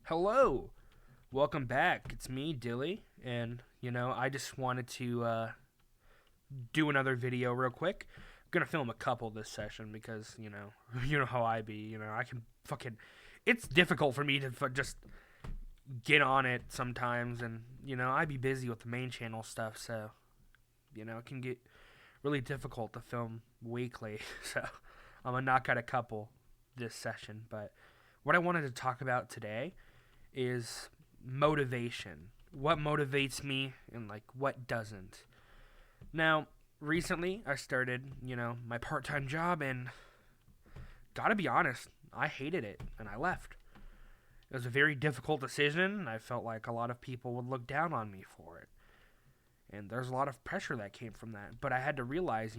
Hello, welcome back. It's me, Dilly, and I just wanted to do another video real quick. I'm gonna film a couple this session because you know how I be. I can fucking. It's difficult for me to just get on it sometimes, and I be busy with the main channel stuff, so it can get really difficult to film weekly. So I'm gonna knock out a couple this session, but what I wanted to talk about today is motivation. What motivates me and like what doesn't. Now, recently I started, my part-time job and got to be honest, I hated it and I left. It was a very difficult decision. I felt like a lot of people would look down on me for it. And there's a lot of pressure that came from that, but I had to realize,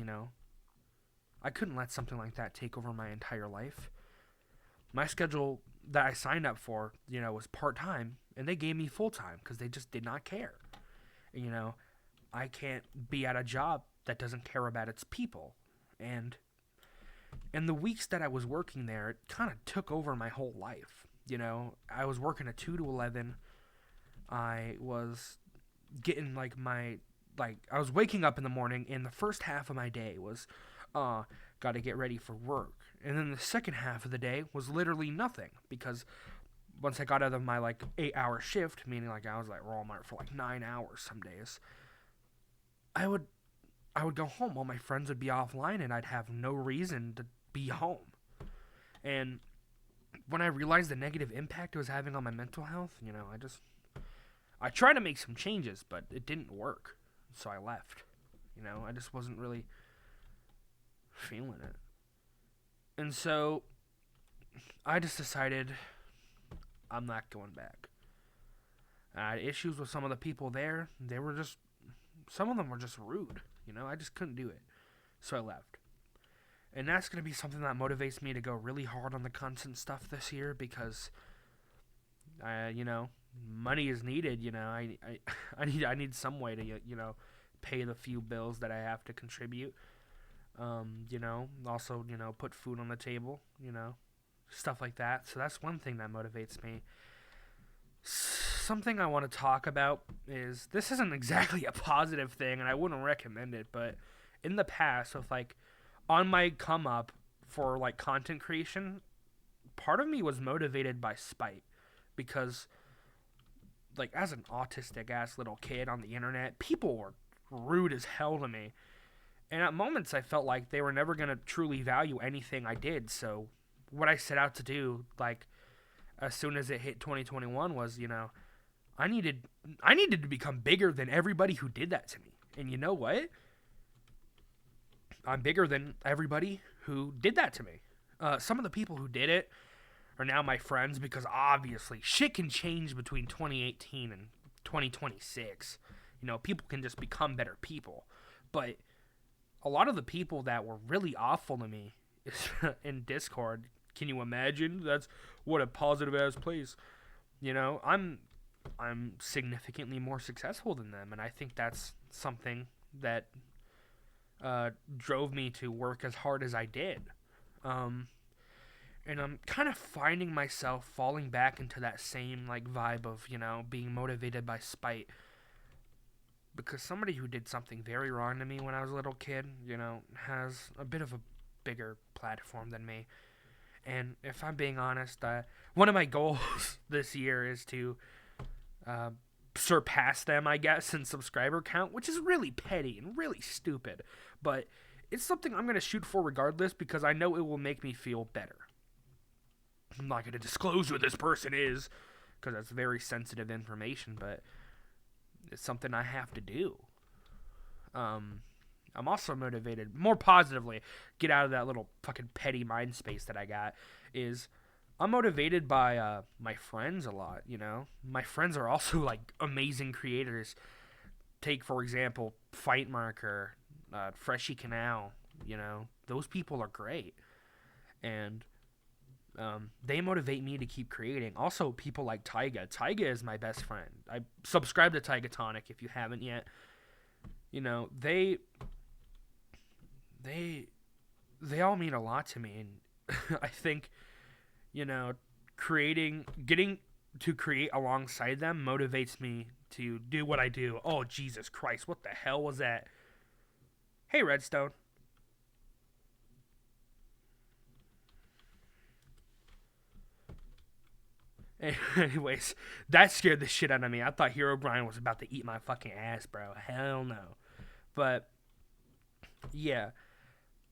I couldn't let something like that take over my entire life. My schedule that I signed up for, was part time, and they gave me full time because they just did not care. You know, I can't be at a job that doesn't care about its people, and in the weeks that I was working there, it kind of took over my whole life. I was working at 2 to 11. I was getting I was waking up in the morning, and the first half of my day was, got to get ready for work. And then the second half of the day was literally nothing because once I got out of my 8-hour shift, meaning I was at Walmart for 9 hours some days, I would go home. All my friends would be offline, and I'd have no reason to be home. And when I realized the negative impact it was having on my mental health, I tried to make some changes, but it didn't work. So I left. I just wasn't really feeling it. And so I just decided I'm not going back. I had issues with some of the people there. Some of them were just rude. I just couldn't do it. So I left. And that's going to be something that motivates me to go really hard on the content stuff this year because, money is needed. I need some way to, pay the few bills that I have to contribute. Also, put food on the table, stuff like that. So that's one thing that motivates me. Something I want to talk about is this isn't exactly a positive thing, and I wouldn't recommend it, but in the past, with on my come up for content creation, part of me was motivated by spite because, as an autistic ass little kid on the internet, people were rude as hell to me. And at moments, I felt like they were never going to truly value anything I did. So, what I set out to do, as soon as it hit 2021, was, I needed to become bigger than everybody who did that to me. And you know what? I'm bigger than everybody who did that to me. Some of the people who did it are now my friends because obviously shit can change between 2018 and 2026. People can just become better people. But a lot of the people that were really awful to me in Discord, can you imagine? That's what a positive ass place. I'm significantly more successful than them, and I think that's something that drove me to work as hard as I did. And I'm kind of finding myself falling back into that same vibe of being motivated by spite. Because somebody who did something very wrong to me when I was a little kid, has a bit of a bigger platform than me. And if I'm being honest, one of my goals this year is to surpass them, I guess, in subscriber count, which is really petty and really stupid. But it's something I'm going to shoot for regardless because I know it will make me feel better. I'm not going to disclose who this person is because that's very sensitive information, but it's something I have to do. I'm also motivated, more positively, get out of that little fucking petty mind space that I got, is I'm motivated by my friends a lot, My friends are also, amazing creators. Take, for example, Fight Marker, Freshy Canal, Those people are great. And they motivate me to keep creating. Also, people like Tyga. Tyga is my best friend. I subscribe to Tyga Tonic if you haven't yet. They all mean a lot to me, and I think, getting to create alongside them motivates me to do what I do. Oh, Jesus Christ, what the hell was that? Hey, Redstone. Anyways, that scared the shit out of me. I thought Hero Brian was about to eat my fucking ass, bro. Hell no. But, yeah.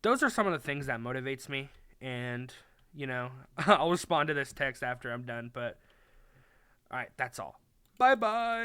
Those are some of the things that motivates me. And, I'll respond to this text after I'm done. But, alright, that's all. Bye-bye.